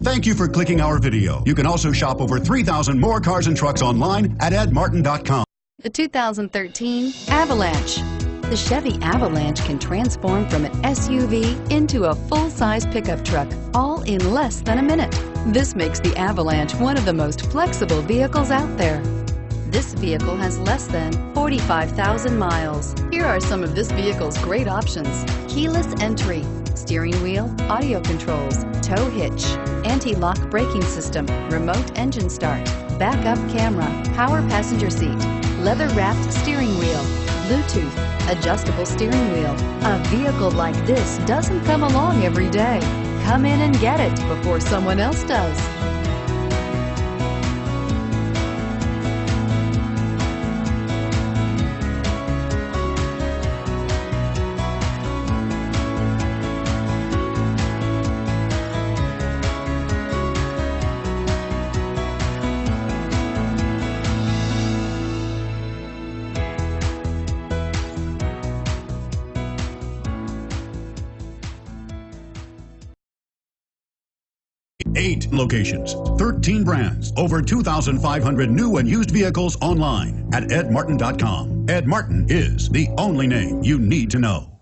Thank you for clicking our video. You can also shop over 3,000 more cars and trucks online at edmartin.com. The 2013 Avalanche. The Chevy Avalanche can transform from an SUV into a full-size pickup truck, all in less than a minute. This makes the Avalanche one of the most flexible vehicles out there. This vehicle has less than 45,000 miles. Here are some of this vehicle's great options: keyless entry, steering wheel audio controls, tow hitch, anti-lock braking system, remote engine start, backup camera, power passenger seat, leather-wrapped steering wheel, Bluetooth, adjustable steering wheel. A vehicle like this doesn't come along every day. Come in and get it before someone else does. Eight locations, 13 brands, over 2,500 new and used vehicles online at edmartin.com. Ed Martin is the only name you need to know.